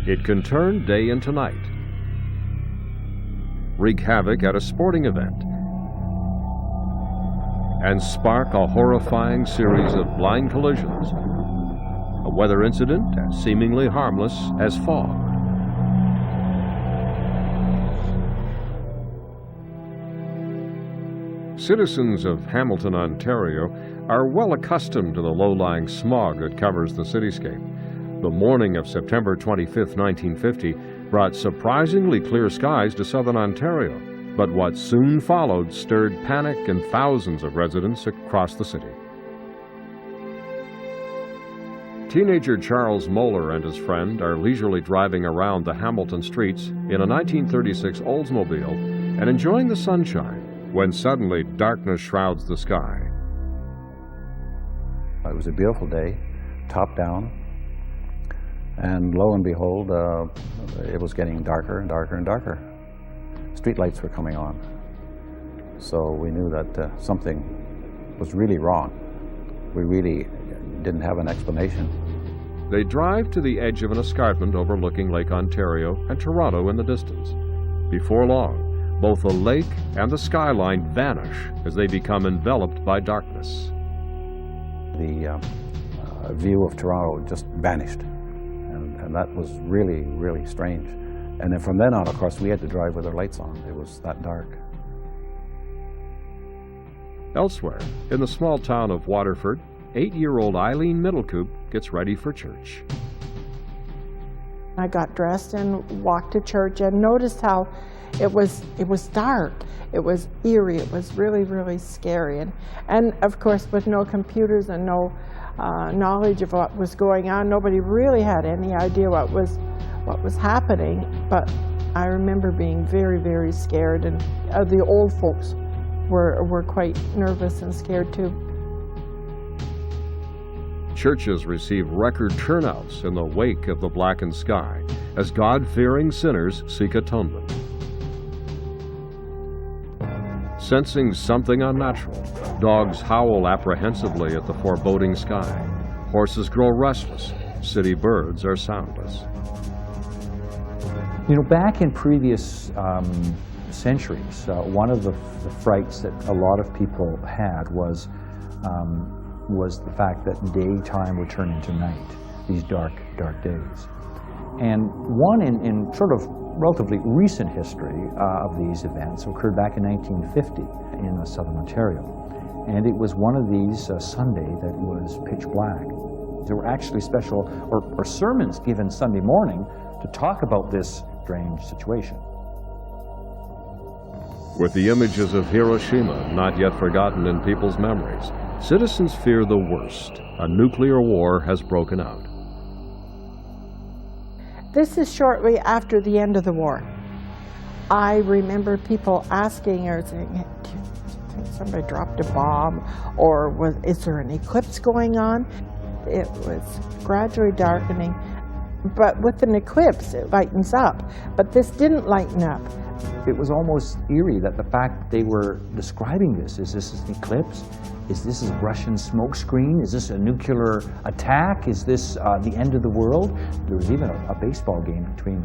It can turn day into night, wreak havoc at a sporting event, and spark a horrifying series of blind collisions, a weather incident as seemingly harmless as fog. Citizens of Hamilton, Ontario are well accustomed to the low-lying smog that covers the cityscape. The morning of September 25, 1950, brought surprisingly clear skies to southern Ontario, but what soon followed stirred panic in thousands of residents across the city. Teenager Charles Moeller and his friend are leisurely driving around the Hamilton streets in a 1936 Oldsmobile and enjoying the sunshine when suddenly darkness shrouds the sky. It was a beautiful day, top down, and lo and behold, it was getting darker and darker and darker. Street lights were coming on, so we knew that something was really wrong. We really didn't have an explanation. They drive to the edge of an escarpment overlooking Lake Ontario and Toronto in the distance. Before long, both the lake and the skyline vanish as they become enveloped by darkness. The view of Toronto just vanished, and that was really, really strange. And then from then on, of course, we had to drive with our lights on. It was that dark. Elsewhere, in the small town of Waterford, 8-year-old Eileen Middlecoop gets ready for church. I got dressed and walked to church and noticed how it was dark. It was eerie. It was really, really scary. And of course, with no computers and no knowledge of what was going on, nobody really had any idea what was happening. But I remember being very, very scared, and the old folks were quite nervous and scared too. Churches receive record turnouts in the wake of the blackened sky as God-fearing sinners seek atonement. Sensing something unnatural, dogs howl apprehensively at the foreboding sky. Horses grow restless. City birds are soundless. You know, back in previous centuries, one of the frights that a lot of people had was the fact that daytime would turn into night, these dark, dark days. And one in sort of relatively recent history of these events occurred back in 1950 in southern Ontario. And it was one of these Sunday that was pitch black. There were actually special or sermons given Sunday morning to talk about this strange situation. With the images of Hiroshima not yet forgotten in people's memories, citizens fear the worst. A nuclear war has broken out. This is shortly after the end of the war. I remember people asking or saying, "Do you think somebody dropped a bomb?" Or is there an eclipse going on? It was gradually darkening. But with an eclipse, it lightens up. But this didn't lighten up. It was almost eerie that the fact they were describing this, is this an eclipse? Is this a Russian smoke screen? Is this a nuclear attack? Is this the end of the world? There was even a baseball game between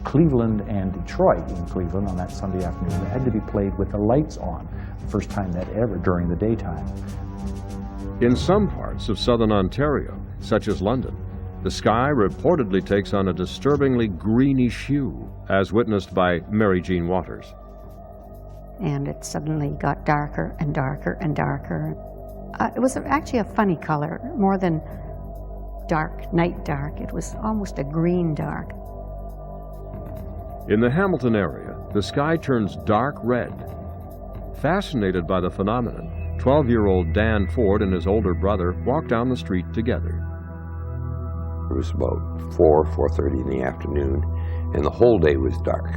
Cleveland and Detroit in Cleveland on that Sunday afternoon that had to be played with the lights on, the first time that ever during the daytime. In some parts of southern Ontario, such as London, the sky reportedly takes on a disturbingly greenish hue, as witnessed by Mary Jean Waters. And it suddenly got darker and darker and darker. It was actually a funny color, more than dark, night dark. It was almost a green dark. In the Hamilton area, the sky turns dark red. Fascinated by the phenomenon, 12-year-old Dan Ford and his older brother walked down the street together. It was about 4:30 in the afternoon, and the whole day was dark.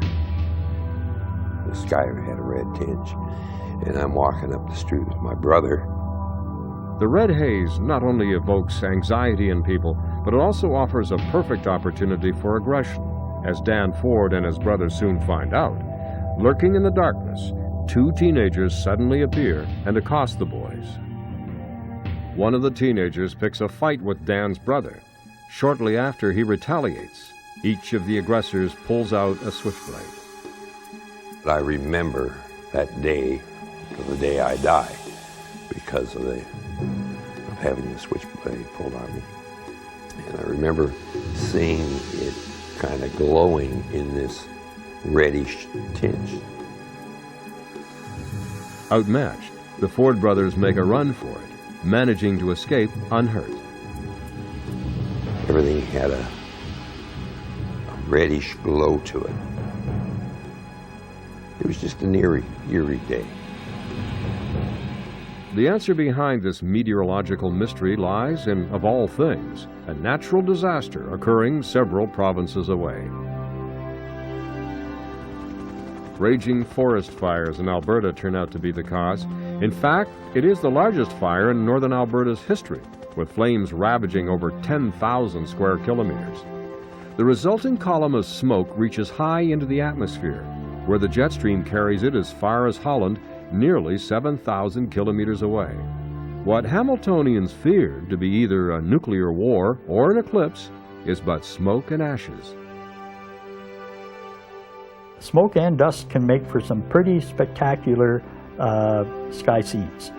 The sky had a red tinge, and I'm walking up the street with my brother. The red haze not only evokes anxiety in people, but it also offers a perfect opportunity for aggression, as Dan Ford and his brother soon find out. Lurking in the darkness, two teenagers suddenly appear and accost the boys. One of the teenagers picks a fight with Dan's brother. Shortly after, he retaliates. Each of the aggressors pulls out a switchblade. I remember that day to the day I die because of having the switchblade pulled on me. And I remember seeing it kind of glowing in this reddish tinge. Outmatched, the Ford brothers make a run for it, managing to escape unhurt. Everything had a reddish glow to it. It was just an eerie day. The answer behind this meteorological mystery lies in, of all things, a natural disaster occurring several provinces away. Raging forest fires in Alberta turn out to be the cause. In fact, it is the largest fire in northern Alberta's history, with flames ravaging over 10,000 square kilometers. The resulting column of smoke reaches high into the atmosphere, where the jet stream carries it as far as Holland, nearly 7,000 kilometers away. What Hamiltonians feared to be either a nuclear war or an eclipse is but smoke and ashes. Smoke and dust can make for some pretty spectacular sky scenes.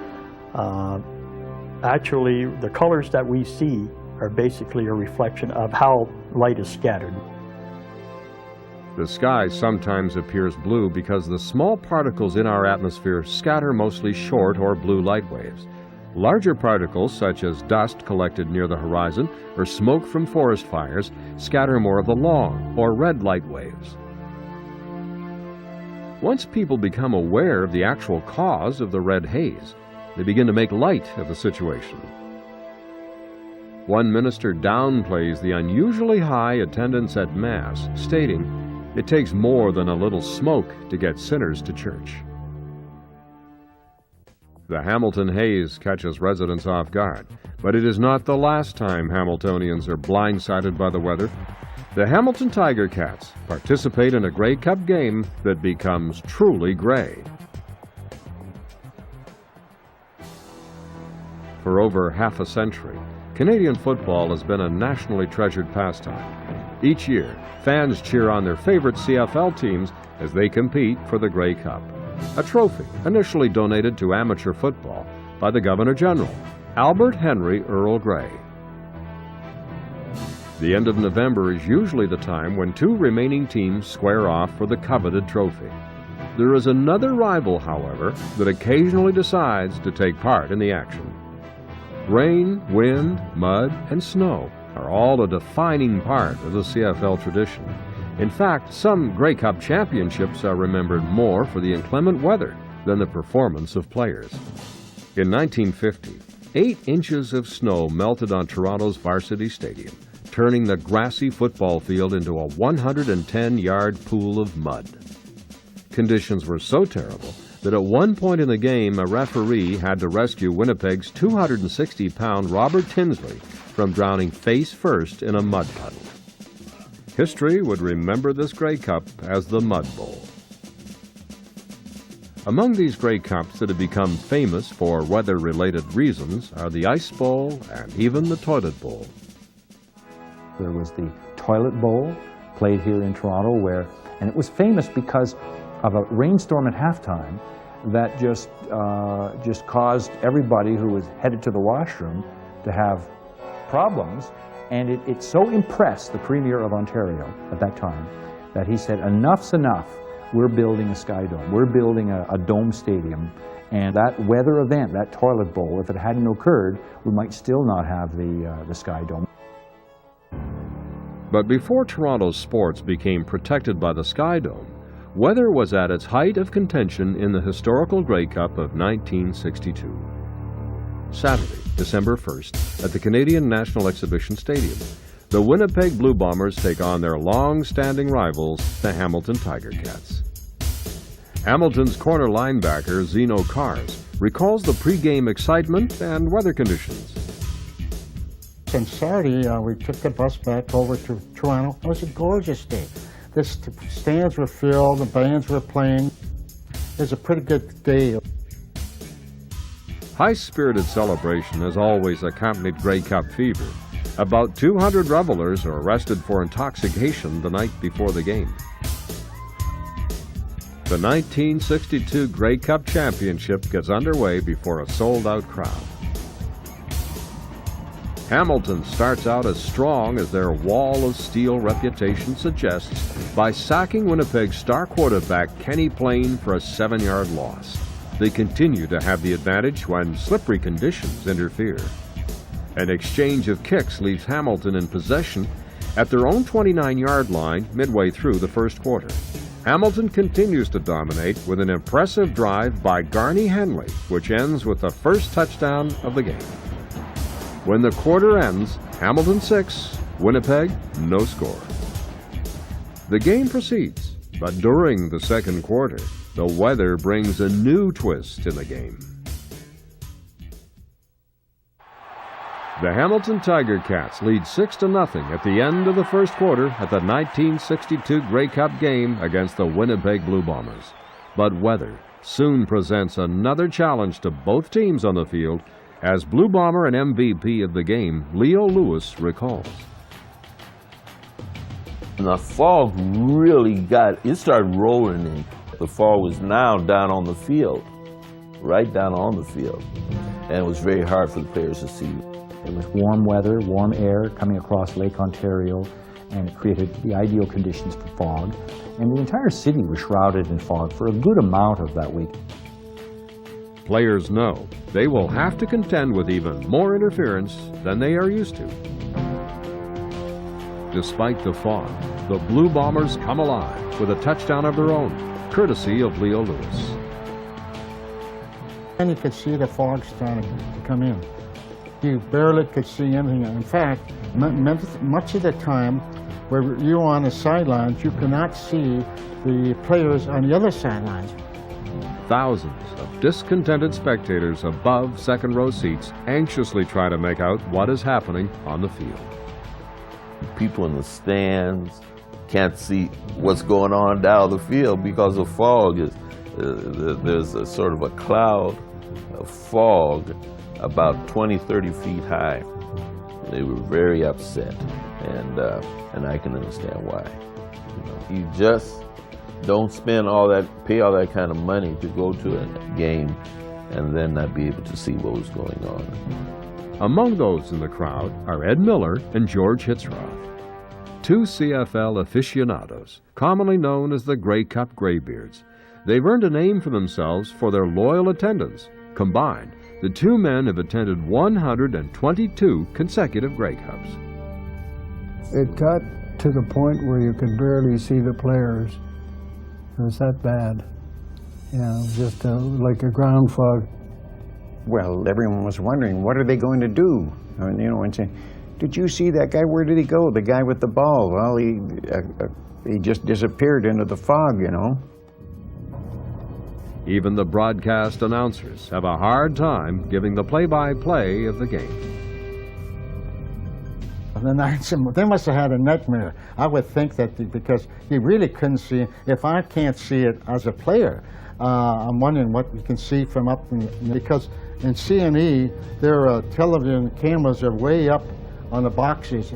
Actually, the colors that we see are basically a reflection of how light is scattered. The sky sometimes appears blue because the small particles in our atmosphere scatter mostly short or blue light waves. Larger particles, such as dust collected near the horizon or smoke from forest fires, scatter more of the long or red light waves. Once people become aware of the actual cause of the red haze, they begin to make light of the situation. One minister downplays the unusually high attendance at Mass, stating, "It takes more than a little smoke to get sinners to church." The Hamilton haze catches residents off guard, but it is not the last time Hamiltonians are blindsided by the weather. The Hamilton Tiger Cats participate in a Grey Cup game that becomes truly gray. For over half a century, Canadian football has been a nationally treasured pastime. Each year, fans cheer on their favorite CFL teams as they compete for the Grey Cup, a trophy initially donated to amateur football by the Governor-General, Albert Henry Earl Grey. The end of November is usually the time when two remaining teams square off for the coveted trophy. There is another rival, however, that occasionally decides to take part in the action. Rain, wind, mud, and snow are all a defining part of the CFL tradition. In fact, some Grey Cup championships are remembered more for the inclement weather than the performance of players. In 1950, 8 inches of snow melted on Toronto's Varsity Stadium, turning the grassy football field into a 110-yard pool of mud. Conditions were so terrible that at one point in the game, a referee had to rescue Winnipeg's 260-pound Robert Tinsley from drowning face first in a mud puddle. History would remember this Grey Cup as the Mud Bowl. Among these Grey Cups that have become famous for weather-related reasons are the Ice Bowl and even the Toilet Bowl. There was the Toilet Bowl, played here in Toronto, and it was famous because of a rainstorm at halftime that just caused everybody who was headed to the washroom to have problems, and it so impressed the Premier of Ontario at that time that he said, "Enough's enough. We're building a Sky Dome. We're building a dome stadium." And that weather event, that Toilet Bowl, if it hadn't occurred, we might still not have the Sky Dome. But before Toronto's sports became protected by the Sky Dome, weather was at its height of contention in the historical Grey Cup of 1962. Saturday, December 1st, at the Canadian National Exhibition Stadium, the Winnipeg Blue Bombers take on their long-standing rivals, the Hamilton Tiger Cats. Hamilton's corner linebacker, Zeno Cars, recalls the pre-game excitement and weather conditions. On Saturday, we took the bus back over to Toronto. It was a gorgeous day. The stands were filled, the bands were playing. It was a pretty good day. High-spirited celebration has always accompanied Grey Cup fever. About 200 revelers are arrested for intoxication the night before the game. The 1962 Grey Cup Championship gets underway before a sold-out crowd. Hamilton starts out as strong as their wall of steel reputation suggests by sacking Winnipeg's star quarterback Kenny Plain for a 7-yard loss. They continue to have the advantage when slippery conditions interfere. An exchange of kicks leaves Hamilton in possession at their own 29-yard line midway through the first quarter. Hamilton continues to dominate with an impressive drive by Garney Henley, which ends with the first touchdown of the game. When the quarter ends, Hamilton 6, Winnipeg no score. The game proceeds, but during the second quarter, the weather brings a new twist in the game. The Hamilton Tiger Cats lead 6-0 at the end of the first quarter at the 1962 Grey Cup game against the Winnipeg Blue Bombers. But weather soon presents another challenge to both teams on the field, as Blue Bomber and MVP of the game, Leo Lewis, recalls. The fog really started rolling in. The fog was now down on the field, right down on the field. And it was very hard for the players to see. It was warm weather, warm air coming across Lake Ontario, and it created the ideal conditions for fog. And the entire city was shrouded in fog for a good amount of that week. Players know they will have to contend with even more interference than they are used to. Despite the fog, the Blue Bombers come alive with a touchdown of their own, courtesy of Leo Lewis. And you could see the fog starting to come in. You barely could see anything. In fact, much of the time, where you were on the sidelines, you could not see the players on the other sidelines. Thousands of discontented spectators above second-row seats anxiously try to make out what is happening on the field. People in the stands can't see what's going on down the field because of fog. There's a sort of a cloud of fog about 20, 30 feet high. They were very upset, and I can understand why. You just don't pay all that kind of money to go to a game and then not be able to see what was going on. Among those in the crowd are Ed Miller and George Hitzroth, two CFL aficionados, commonly known as the Grey Cup Greybeards. They've earned a name for themselves for their loyal attendance. Combined, the two men have attended 122 consecutive Grey Cups. It got to the point where you could barely see the players. It was that bad. Just like a ground fog. Well, everyone was wondering, what are they going to do? I mean, and saying, did you see that guy? Where did he go? The guy with the ball. Well, he just disappeared into the fog, Even the broadcast announcers have a hard time giving the play-by-play of the game. They must have had a nightmare. I would think that because you really couldn't see it. If I can't see it as a player, I'm wondering what you can see from up in because in C&E, their television cameras are way up on the boxes.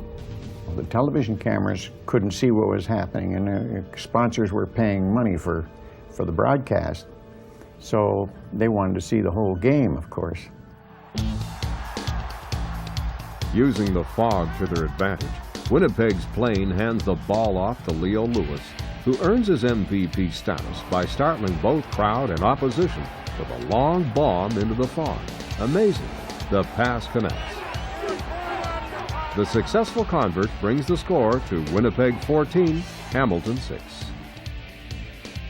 The television cameras couldn't see what was happening, and sponsors were paying money for the broadcast. So they wanted to see the whole game, of course. Using the fog to their advantage, Winnipeg's Plain hands the ball off to Leo Lewis, who earns his MVP status by startling both crowd and opposition with a long bomb into the fog. Amazing, the pass connects. The successful convert brings the score to Winnipeg 14, Hamilton 6.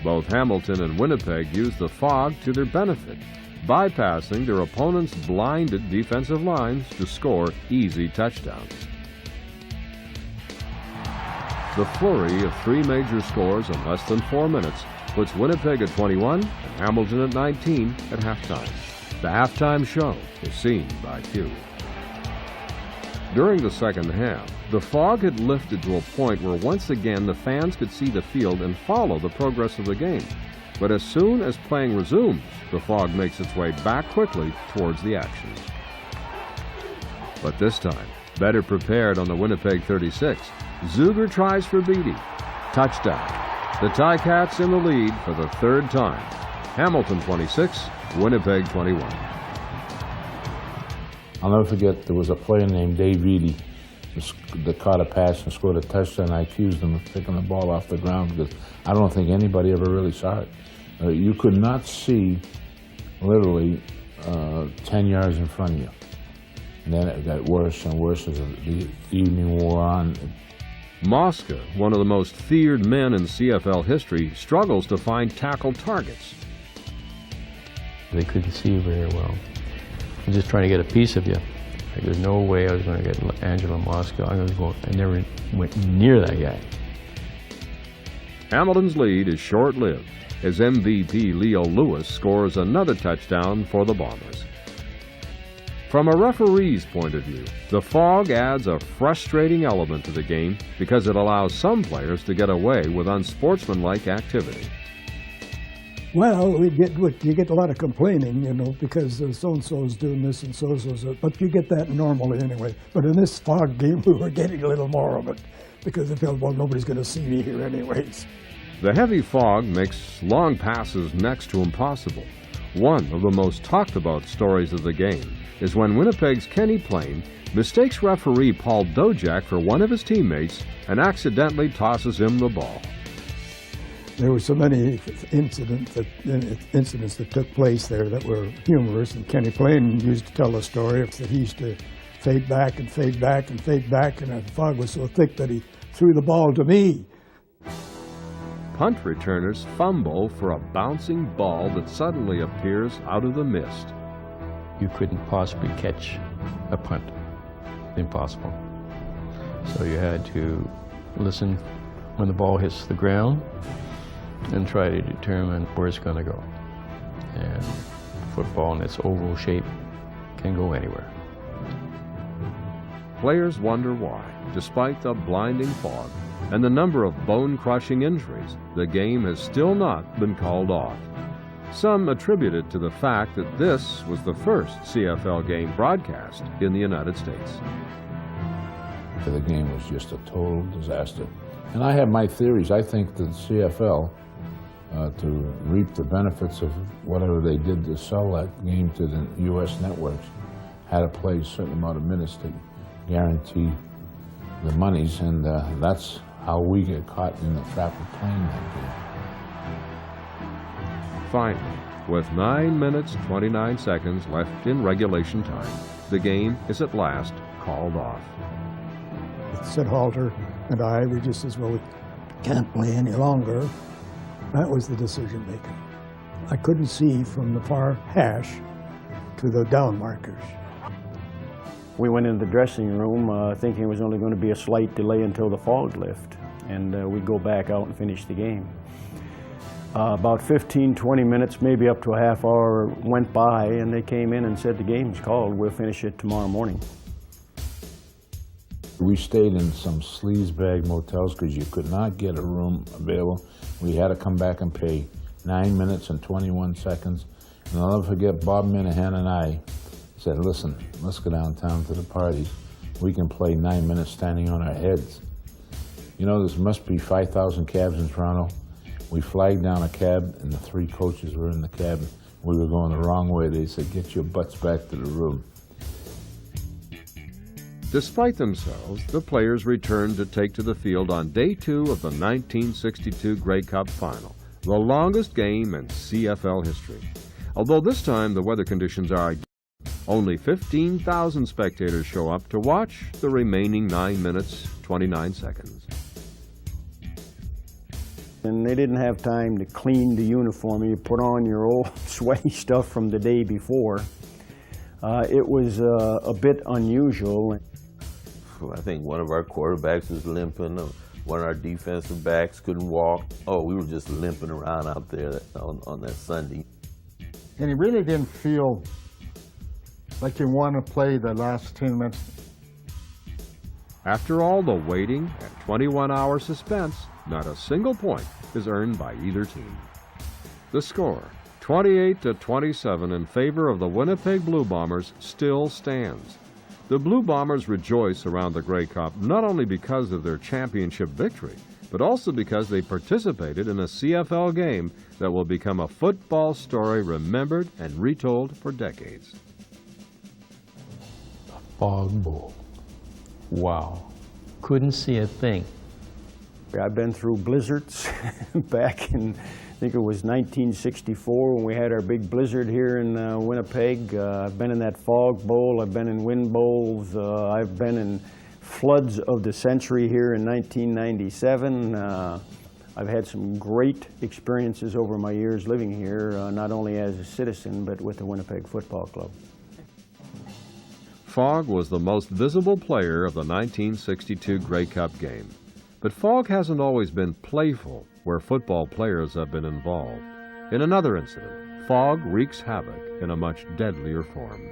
Both Hamilton and Winnipeg use the fog to their benefit, bypassing their opponent's blinded defensive lines to score easy touchdowns. The flurry of three major scores in less than 4 minutes puts Winnipeg at 21 and Hamilton at 19 at halftime. The halftime show is seen by few. During the second half, the fog had lifted to a point where once again the fans could see the field and follow the progress of the game. But as soon as playing resumes, the fog makes its way back quickly towards the action. But this time, Better prepared on the Winnipeg 36. Zuger tries for Beattie. Touchdown. The Ticats in the lead for the third time. Hamilton 26, Winnipeg 21. I'll never forget, there was a player named Dave Beattie that caught a pass and scored a touchdown. I accused him of picking the ball off the ground because I don't think anybody ever really saw it. You could not see literally 10 yards in front of you. And then it got worse and worse as the evening wore on. Mosca, one of the most feared men in CFL history, struggles to find tackle targets. They couldn't see very well. They're just trying to get a piece of you. Like, there's no way I was going to get Angelo Mosca. I never went near that guy. Hamilton's lead is short-lived as MVP Leo Lewis scores another touchdown for the Bombers. From a referee's point of view, the fog adds a frustrating element to the game because it allows some players to get away with unsportsmanlike activity. Well, you get a lot of complaining, you know, because so-and-so's doing this and so-and-so's, but you get that normally anyway. But in this fog game, we were getting a little more of it because it felt, well, nobody's going to see me here anyways. The heavy fog makes long passes next to impossible. One of the most talked about stories of the game is when Winnipeg's Kenny Plain mistakes referee Paul Dojak for one of his teammates and accidentally tosses him the ball. There were so many incidents that took place there that were humorous, and Kenny Plain used to tell a story that he used to fade back and fade back and fade back, and the fog was so thick that he threw the ball to me. Punt returners fumble for a bouncing ball that suddenly appears out of the mist. You couldn't possibly catch a punt. Impossible. So you had to listen when the ball hits the ground and try to determine where it's going to go. And football in its oval shape can go anywhere. Players wonder why, despite the blinding fog and the number of bone-crushing injuries, the game has still not been called off. Some attribute it to the fact that this was the first CFL game broadcast in the United States. The game was just a total disaster. And I have my theories. I think that CFL, to reap the benefits of whatever they did to sell that game to the U.S. networks, had to play a certain amount of minutes to guarantee the monies, and that's how we get caught in the trap of playing that game. Finally, with 9 minutes 29 seconds left in regulation time, the game is at last called off. Sid Halter and we just says, well, we can't play any longer. That was the decision making. I couldn't see from the far hash to the down markers. We went into the dressing room thinking it was only going to be a slight delay until the fog lift, and we'd go back out and finish the game. About 15, 20 minutes, maybe up to a half hour went by, and they came in and said, the game's called, we'll finish it tomorrow morning. We stayed in some sleazebag motels because you could not get a room available. We had to come back and pay 9 minutes and 21 seconds. And I'll never forget, Bob Minahan and I said, listen, let's go downtown to the party. We can play 9 minutes standing on our heads. You know, there must be 5,000 cabs in Toronto. We flagged down a cab, and the 3 coaches were in the cab. We were going the wrong way. They said, get your butts back to the room. Despite themselves, the players returned to take to the field on day 2 of the 1962 Grey Cup Final, the longest game in CFL history. Although this time the weather conditions are ideal, only 15,000 spectators show up to watch the remaining 9 minutes, 29 seconds. And they didn't have time to clean the uniform. You put on your old sweaty stuff from the day before. It was a bit unusual. I think one of our quarterbacks was limping. One of our defensive backs couldn't walk. Oh, we were just limping around out there on that Sunday. And he really didn't feel like he wanted to play the last 10 minutes. After all the waiting and 21-hour suspense, not a single point is earned by either team. The score, 28-27 in favor of the Winnipeg Blue Bombers, still stands. The Blue Bombers rejoice around the Grey Cup not only because of their championship victory, but also because they participated in a CFL game that will become a football story remembered and retold for decades. Fog Bowl. Wow. Couldn't see a thing. I've been through blizzards back in, I think it was 1964 when we had our big blizzard here in Winnipeg. I've been in that fog bowl, I've been in wind bowls, I've been in floods of the century here in 1997. I've had some great experiences over my years living here, not only as a citizen, but with the Winnipeg Football Club. Fog was the most visible player of the 1962 Grey Cup game. But Fog hasn't always been playful where football players have been involved. In another incident, Fog wreaks havoc in a much deadlier form.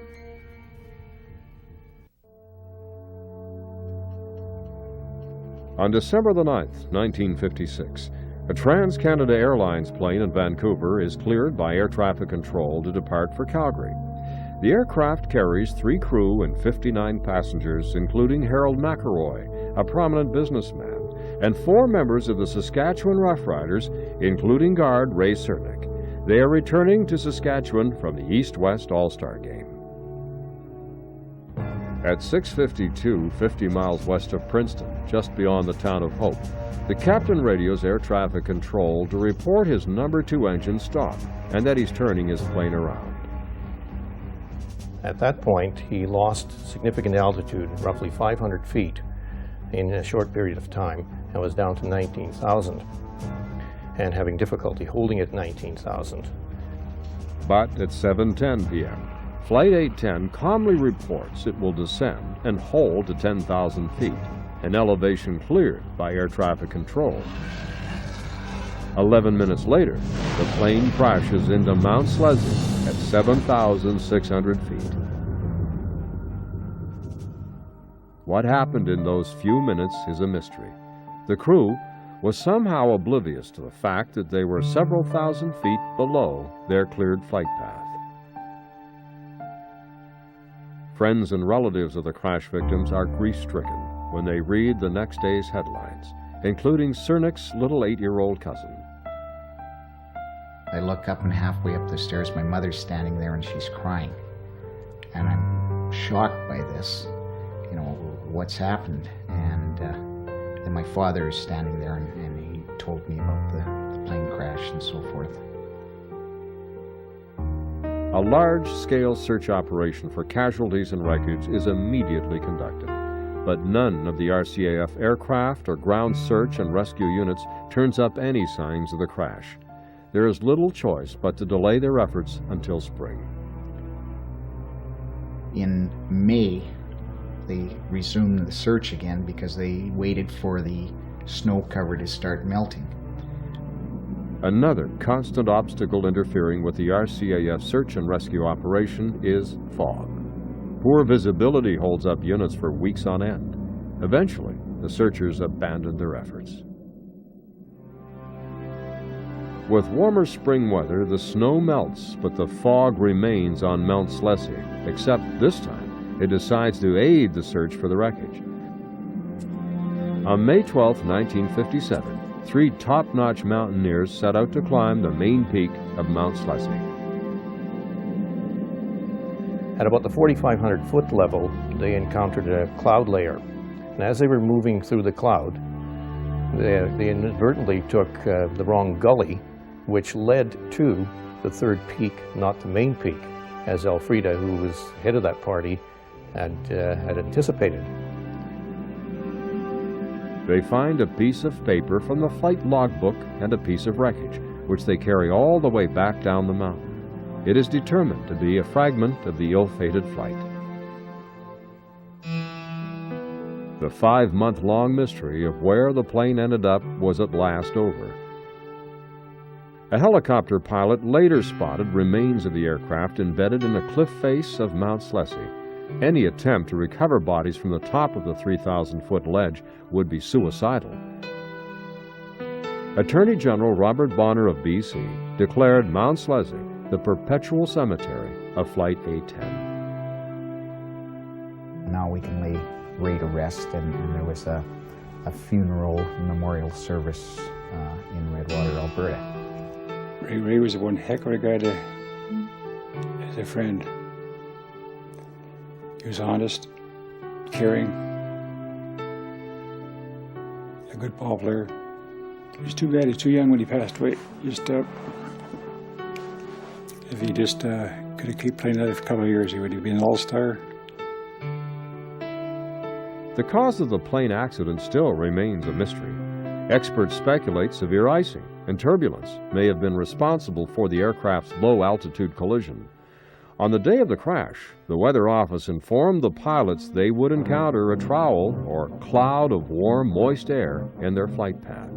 On December the 9th, 1956, a Trans-Canada Airlines plane in Vancouver is cleared by air traffic control to depart for Calgary. The aircraft carries 3 crew and 59 passengers, including Harold McElroy, a prominent businessman, and 4 members of the Saskatchewan Roughriders, including guard Ray Cernick. They are returning to Saskatchewan from the East-West All-Star Game. At 6:52, 50 miles west of Princeton, just beyond the town of Hope, the captain radios air traffic control to report his number 2 engine stopped and that he's turning his plane around. At that point, he lost significant altitude, roughly 500 feet, in a short period of time, and was down to 19,000, and having difficulty holding at 19,000. But at 7:10 p.m., Flight 810 calmly reports it will descend and hold to 10,000 feet, an elevation cleared by air traffic control. 11 minutes later, the plane crashes into Mount Slezzy at 7,600 feet. What happened in those few minutes is a mystery. The crew was somehow oblivious to the fact that they were several thousand feet below their cleared flight path. Friends and relatives of the crash victims are grief-stricken when they read the next day's headlines, including Cernick's little 8-year-old cousin. I look up, and halfway up the stairs, my mother's standing there and she's crying. And I'm shocked by this, you know, what's happened. And then my father is standing there and he told me about the plane crash and so forth. A large-scale search operation for casualties and wreckage is immediately conducted, but none of the RCAF aircraft or ground search and rescue units turns up any signs of the crash. There is little choice but to delay their efforts until spring. In May, they resumed the search again because they waited for the snow cover to start melting. Another constant obstacle interfering with the RCAF search and rescue operation is fog. Poor visibility holds up units for weeks on end. Eventually, the searchers abandon their efforts. With warmer spring weather, the snow melts, but the fog remains on Mount Slezzy, except this time it decides to aid the search for the wreckage. On May 12, 1957, 3 top-notch mountaineers set out to climb the main peak of Mount Slezzy. At about the 4,500-foot level, they encountered a cloud layer. And as they were moving through the cloud, they inadvertently took the wrong gully, which led to the 3rd peak, not the main peak, as Elfrida, who was head of that party, had anticipated. They find a piece of paper from the flight logbook and a piece of wreckage, which they carry all the way back down the mountain. It is determined to be a fragment of the ill-fated flight. The 5-month-long mystery of where the plane ended up was at last over. A helicopter pilot later spotted remains of the aircraft embedded in a cliff face of Mount Slezzy. Any attempt to recover bodies from the top of the 3,000-foot ledge would be suicidal. Attorney General Robert Bonner of BC declared Mount Slezzy the perpetual cemetery of Flight 810. Now we can lay Ray to rest, and there was a funeral memorial service in Redwater, Alberta. Ray was one heck of a guy as a friend. He was honest, caring, a good ball player. He was too bad he was too young when he passed away. If he just could have kept playing another couple of years, he would have been an all-star. The cause of the plane accident still remains a mystery. Experts speculate severe icing and turbulence may have been responsible for the aircraft's low-altitude collision. On the day of the crash, the weather office informed the pilots they would encounter a trowel or cloud of warm, moist air in their flight path.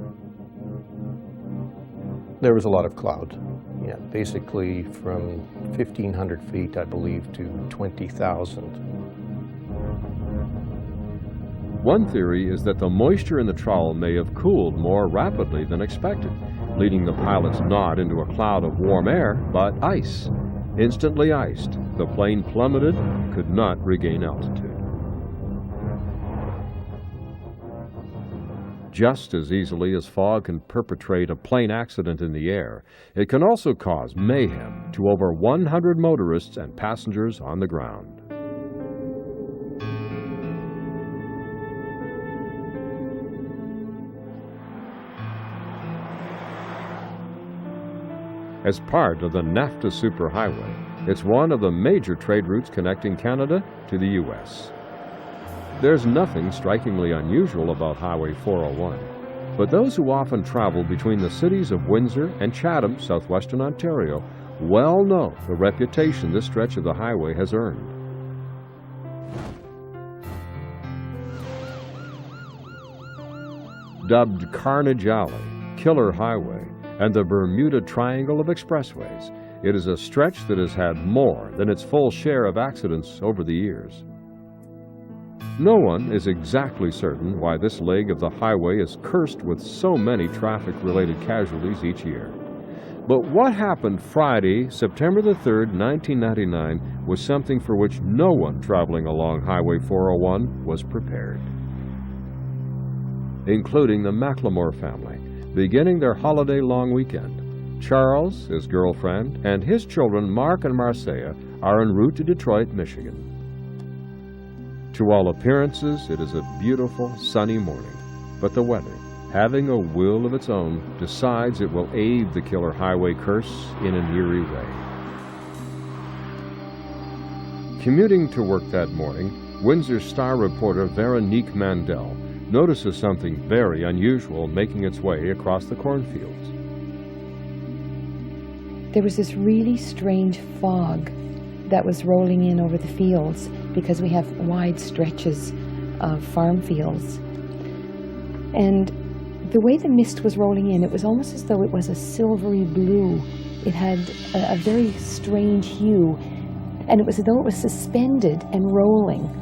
There was a lot of cloud. Yeah, basically from 1,500 feet, I believe, to 20,000. One theory is that the moisture in the trowel may have cooled more rapidly than expected, leading the pilots not into a cloud of warm air, but ice. Instantly iced, the plane plummeted, could not regain altitude. Just as easily as fog can perpetrate a plane accident in the air, it can also cause mayhem to over 100 motorists and passengers on the ground. As part of the NAFTA Superhighway, it's one of the major trade routes connecting Canada to the U.S. There's nothing strikingly unusual about Highway 401, but those who often travel between the cities of Windsor and Chatham, southwestern Ontario, well know the reputation this stretch of the highway has earned. Dubbed Carnage Alley, Killer Highway, and the Bermuda Triangle of expressways, it is a stretch that has had more than its full share of accidents over the years. No one is exactly certain why this leg of the highway is cursed with so many traffic-related casualties each year. But what happened Friday, September the 3rd, 1999, was something for which no one traveling along Highway 401 was prepared, including the McLemore family, beginning their holiday-long weekend. Charles, his girlfriend, and his children Mark and Marcia are en route to Detroit, Michigan. To all appearances, it is a beautiful, sunny morning, but the weather, having a will of its own, decides it will aid the killer highway curse in an eerie way. Commuting to work that morning, Windsor Star reporter Veronique Mandel notices something very unusual making its way across the cornfields. There was this really strange fog that was rolling in over the fields because we have wide stretches of farm fields. And the way the mist was rolling in, it was almost as though it was a silvery blue. It had a very strange hue, and it was as though it was suspended and rolling.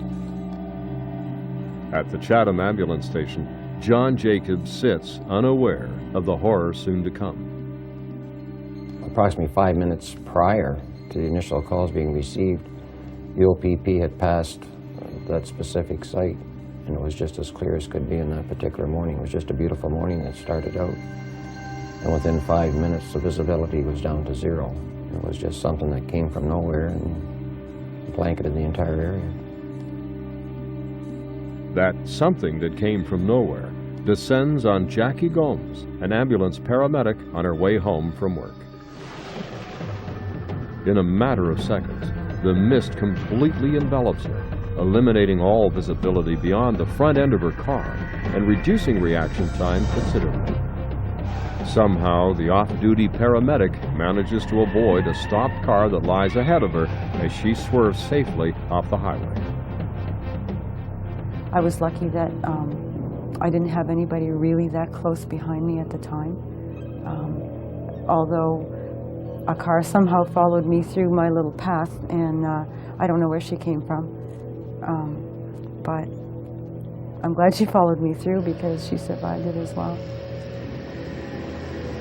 At the Chatham ambulance station, John Jacobs sits unaware of the horror soon to come. Approximately 5 minutes prior to the initial calls being received, the OPP had passed that specific site, and it was just as clear as could be in that particular morning. It was just a beautiful morning that started out, and within 5 minutes the visibility was down to zero. It was just something that came from nowhere and blanketed the entire area. That something that came from nowhere descends on Jackie Gomes, an ambulance paramedic on her way home from work. In a matter of seconds, the mist completely envelops her, eliminating all visibility beyond the front end of her car and reducing reaction time considerably. Somehow, the off-duty paramedic manages to avoid a stopped car that lies ahead of her as she swerves safely off the highway. I was lucky that I didn't have anybody really that close behind me at the time. Although a car somehow followed me through my little path, and I don't know where she came from. But I'm glad she followed me through because she survived it as well.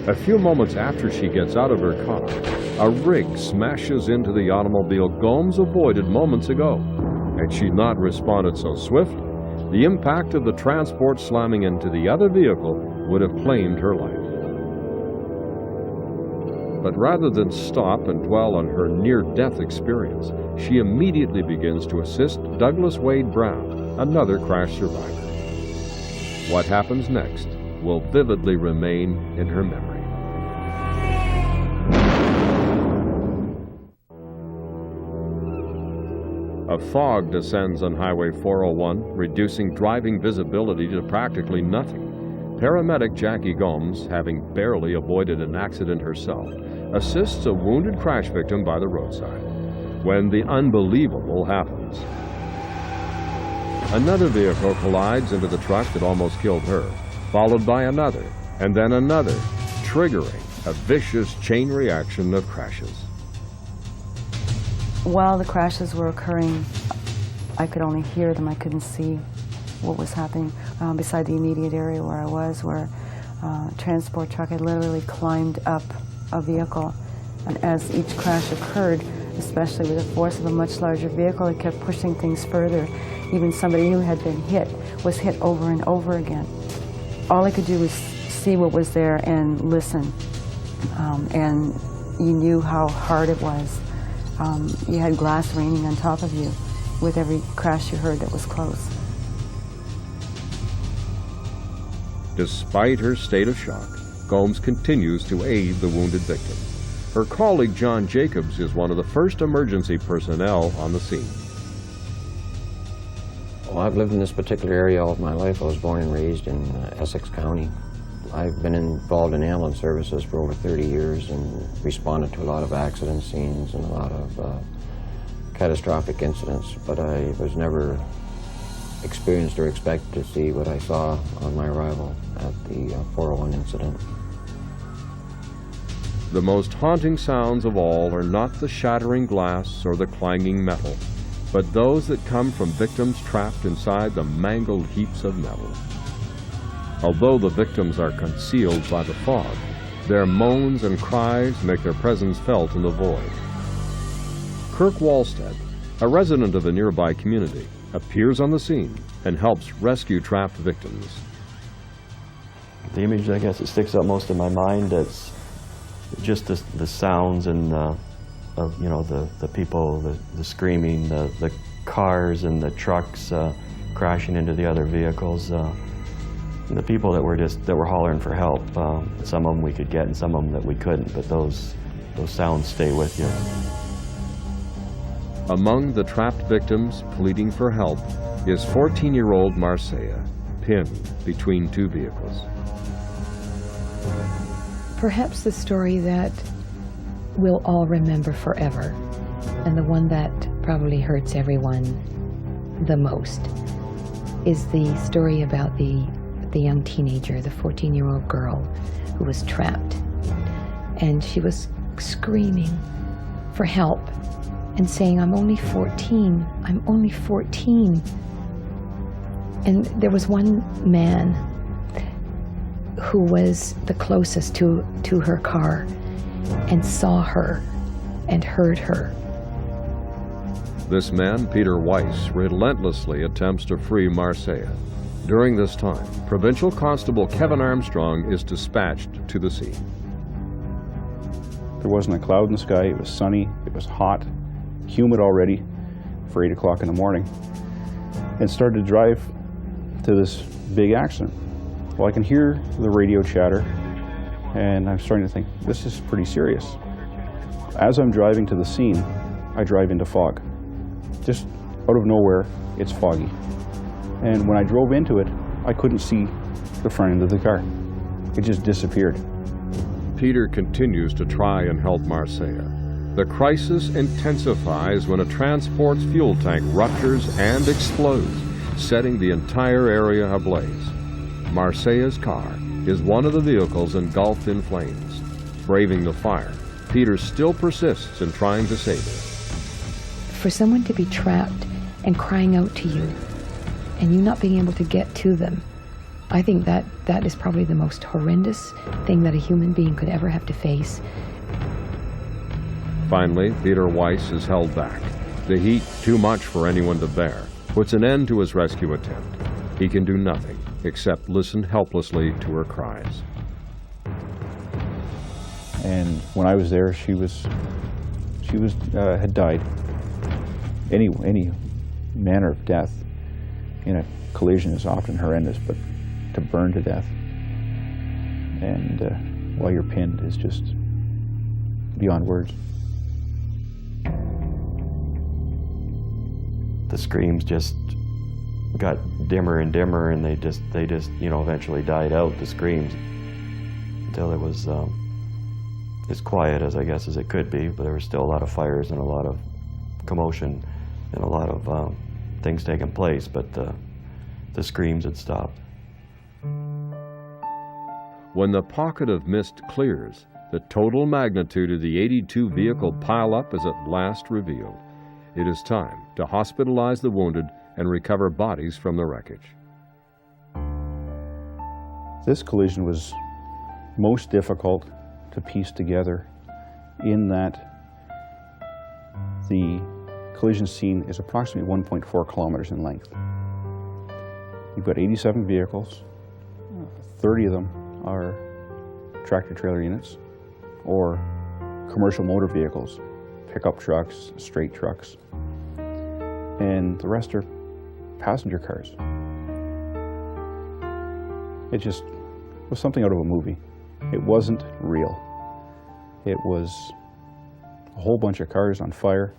A few moments after she gets out of her car, a rig smashes into the automobile Gomes avoided moments ago. Had she not responded so swiftly, the impact of the transport slamming into the other vehicle would have claimed her life. But rather than stop and dwell on her near-death experience, she immediately begins to assist Douglas Wade Brown, another crash survivor. What happens next will vividly remain in her memory. A fog descends on Highway 401, reducing driving visibility to practically nothing. Paramedic Jackie Gomes, having barely avoided an accident herself, assists a wounded crash victim by the roadside. When the unbelievable happens. Another vehicle collides into the truck that almost killed her, followed by another, and then another, triggering a vicious chain reaction of crashes. While the crashes were occurring, I could only hear them. I couldn't see what was happening beside the immediate area where I was, where a transport truck had literally climbed up a vehicle. And as each crash occurred, especially with the force of a much larger vehicle, it kept pushing things further. Even somebody who had been hit was hit over and over again. All I could do was see what was there and listen. And you knew how hard it was. You had glass raining on top of you with every crash you heard that was close. Despite her state of shock, Gomes continues to aid the wounded victim. Her colleague John Jacobs is one of the first emergency personnel on the scene. Well, I've lived in this particular area all of my life. I was born and raised in Essex County. I've been involved in ambulance services for over 30 years and responded to a lot of accident scenes and a lot of catastrophic incidents, but I was never experienced or expected to see what I saw on my arrival at the 401 incident. The most haunting sounds of all are not the shattering glass or the clanging metal, but those that come from victims trapped inside the mangled heaps of metal. Although the victims are concealed by the fog, their moans and cries make their presence felt in the void. Kirk Wallstead, a resident of the nearby community, appears on the scene and helps rescue trapped victims. The image, I guess, that sticks out most in my mind is just the sounds and of, you know, the people, the screaming, the cars and the trucks crashing into the other vehicles. The people that were hollering for help. Some of them we could get and some of them that we couldn't, but those sounds stay with you. Among the trapped victims pleading for help is 14-year-old Marcia, pinned between two vehicles. Perhaps the story that we'll all remember forever, and the one that probably hurts everyone the most, is the story about the young teenager, the 14-year-old girl who was trapped. And she was screaming for help and saying, "I'm only 14, I'm only 14. And there was one man who was the closest to her car and saw her and heard her. This man, Peter Weiss, relentlessly attempts to free Marcia. During this time, Provincial Constable Kevin Armstrong is dispatched to the scene. There wasn't a cloud in the sky. It was sunny, it was hot, humid already for 8 o'clock in the morning, and started to drive to this big accident. Well, I can hear the radio chatter, and I'm starting to think, this is pretty serious. As I'm driving to the scene, I drive into fog. Just out of nowhere, it's foggy. And when I drove into it, I couldn't see the front end of the car. It just disappeared. Peter continues to try and help Marcia. The crisis intensifies when a transport's fuel tank ruptures and explodes, setting the entire area ablaze. Marcia's car is one of the vehicles engulfed in flames. Braving the fire, Peter still persists in trying to save her. For someone to be trapped and crying out to you, and you not being able to get to them, I think that is probably the most horrendous thing that a human being could ever have to face. Finally, Peter Weiss is held back. The heat, too much for anyone to bear, puts an end to his rescue attempt. He can do nothing except listen helplessly to her cries. And when I was there, she had died. Any manner of death in a collision is often horrendous, but to burn to death and while you're pinned is just beyond words. The screams just got dimmer and dimmer, and they just eventually died out, the screams, until it was as quiet as I guess as it could be. But there were still a lot of fires and a lot of commotion and a lot of things taking place, but the screams had stopped. When the pocket of mist clears, the total magnitude of the 82 vehicle pileup is at last revealed. It is time to hospitalize the wounded and recover bodies from the wreckage. This collision was most difficult to piece together in that the collision scene is approximately 1.4 kilometers in length. You've got 87 vehicles, 30 of them are tractor-trailer units or commercial motor vehicles, pickup trucks, straight trucks, and the rest are passenger cars. It just was something out of a movie. It wasn't real. It was a whole bunch of cars on fire.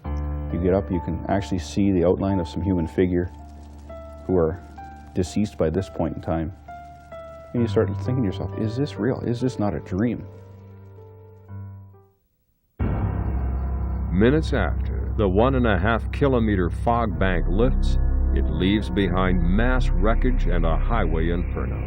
You get up, you can actually see the outline of some human figure who are deceased by this point in time. And you start thinking to yourself, is this real? Is this not a dream? Minutes after the 1.5 kilometer fog bank lifts, it leaves behind mass wreckage and a highway inferno.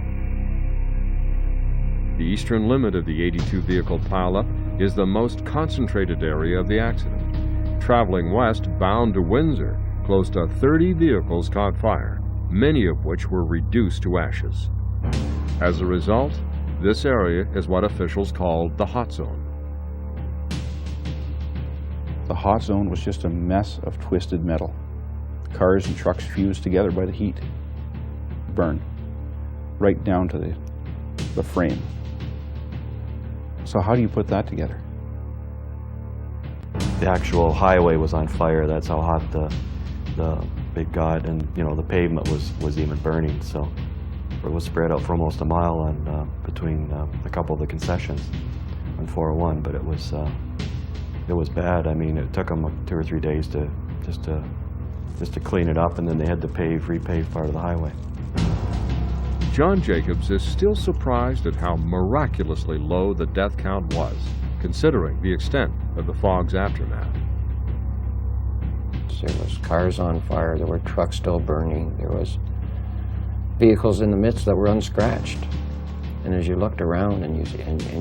The eastern limit of the 82 vehicle pileup is the most concentrated area of the accident. Traveling west bound to Windsor, close to 30 vehicles caught fire, many of which were reduced to ashes. As a result, this area is what officials called the hot zone. The hot zone was just a mess of twisted metal. Cars and trucks fused together by the heat, burned right down to the frame. So how do you put that together? The actual highway was on fire. That's how hot the it got, and the pavement was even burning. So it was spread out for almost a mile on between a couple of the concessions on 401. But it was bad. I mean, it took them 2 or 3 days to clean it up, and then they had to repave part of the highway. John Jacobs is still surprised at how miraculously low the death count was, considering the extent of the fog's aftermath. There was cars on fire, there were trucks still burning, there was vehicles in the midst that were unscratched. And as you looked around and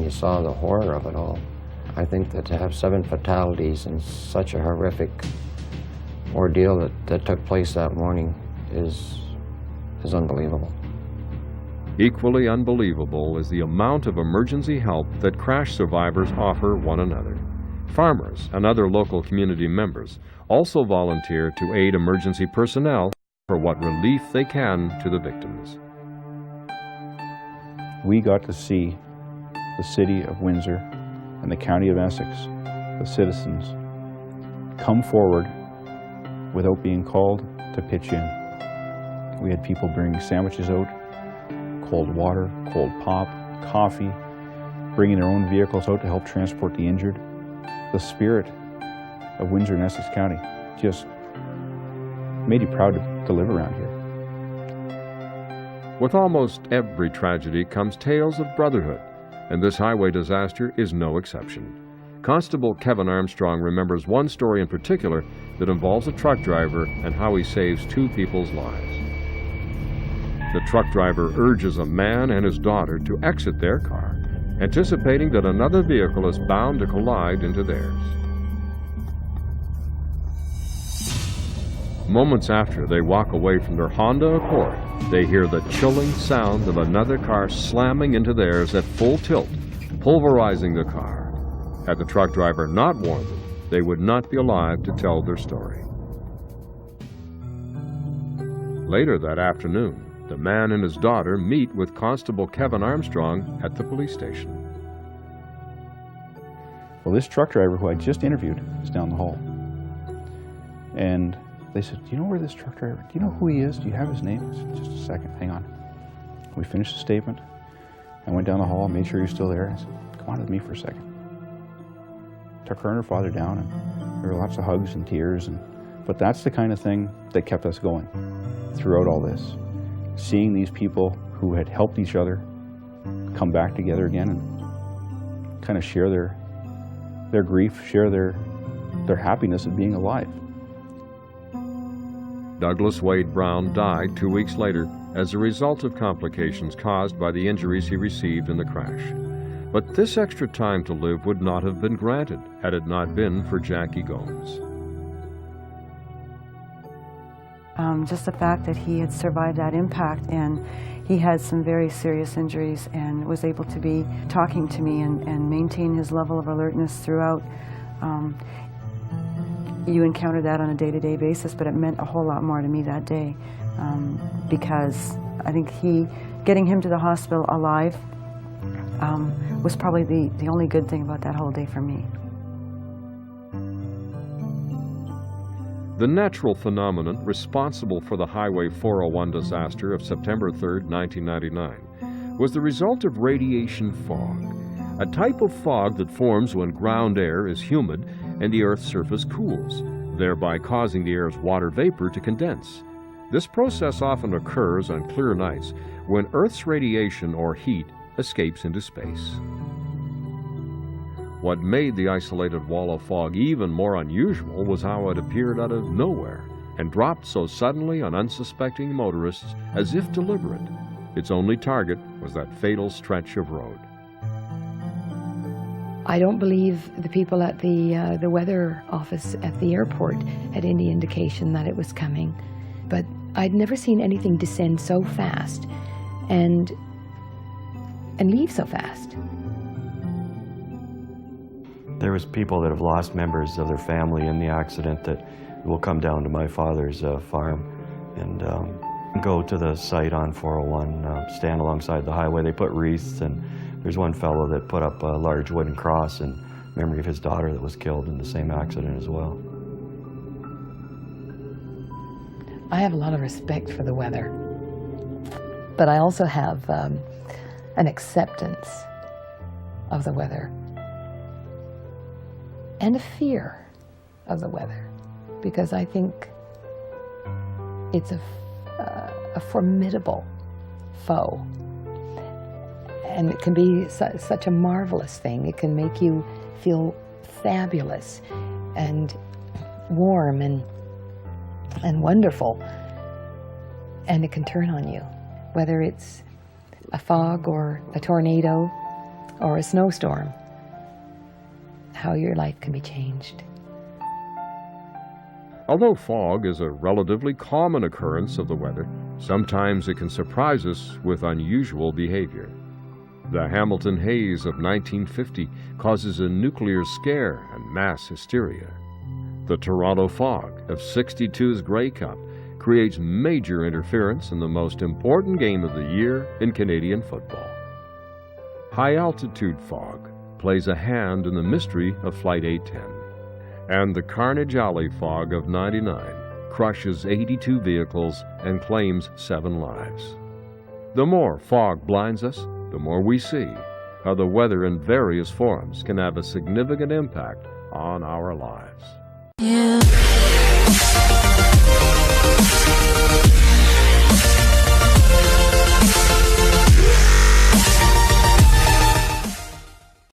you saw the horror of it all, I think that to have 7 fatalities in such a horrific ordeal that took place that morning is unbelievable. Equally unbelievable is the amount of emergency help that crash survivors offer one another. Farmers and other local community members also volunteer to aid emergency personnel for what relief they can to the victims. We got to see the city of Windsor and the county of Essex, the citizens, come forward without being called to pitch in. We had people bringing sandwiches out, cold water, cold pop, coffee, bringing their own vehicles out to help transport the injured. The spirit of Windsor and Essex County just made you proud to live around here. With almost every tragedy comes tales of brotherhood, and this highway disaster is no exception. Constable Kevin Armstrong remembers one story in particular that involves a truck driver and how he saves 2 people's lives. The truck driver urges a man and his daughter to exit their car, anticipating that another vehicle is bound to collide into theirs. Moments after they walk away from their Honda Accord, they hear the chilling sound of another car slamming into theirs at full tilt, pulverizing the car. Had the truck driver not warned them, they would not be alive to tell their story. Later that afternoon, the man and his daughter meet with Constable Kevin Armstrong at the police station. Well, this truck driver who I just interviewed is down the hall. And they said, do you know where this truck driver, do you know who he is? Do you have his name? I said, just a second, hang on. We finished the statement. I went down the hall, made sure he was still there. I said, come on with me for a second. Took her and her father down, and there were lots of hugs and tears. But that's the kind of thing that kept us going throughout all this. Seeing these people who had helped each other come back together again and kind of share their grief, share their happiness of being alive. Douglas Wade Brown died 2 weeks later as a result of complications caused by the injuries he received in the crash. But this extra time to live would not have been granted had it not been for Jackie Gomes. Just the fact that he had survived that impact, and he had some very serious injuries and was able to be talking to me and maintain his level of alertness throughout. You encounter that on a day-to-day basis, but it meant a whole lot more to me that day because I think getting him to the hospital alive was probably the only good thing about that whole day for me. The natural phenomenon responsible for the Highway 401 disaster of September 3, 1999, was the result of radiation fog, a type of fog that forms when ground air is humid and the Earth's surface cools, thereby causing the air's water vapor to condense. This process often occurs on clear nights when Earth's radiation or heat escapes into space. What made the isolated wall of fog even more unusual was how it appeared out of nowhere and dropped so suddenly on unsuspecting motorists as if deliberate. Its only target was that fatal stretch of road. I don't believe the people at the weather office at the airport had any indication that it was coming, but I'd never seen anything descend so fast and leave so fast. There was people that have lost members of their family in the accident that will come down to my father's farm and go to the site on 401, stand alongside the highway. They put wreaths, and there's one fellow that put up a large wooden cross in memory of his daughter that was killed in the same accident as well. I have a lot of respect for the weather, but I also have an acceptance of the weather and a fear of the weather, because I think it's a formidable foe. And it can be such a marvelous thing. It can make you feel fabulous and warm and wonderful. And it can turn on you, whether it's a fog or a tornado or a snowstorm. How your life can be changed. Although fog is a relatively common occurrence of the weather, sometimes it can surprise us with unusual behavior. The Hamilton haze of 1950 causes a nuclear scare and mass hysteria. The Toronto fog of '62's Grey Cup creates major interference in the most important game of the year in Canadian football. High-altitude fog plays a hand in the mystery of Flight 810. And the Carnage Alley fog of '99 crushes 82 vehicles and claims 7 lives. The more fog blinds us, the more we see how the weather in various forms can have a significant impact on our lives. You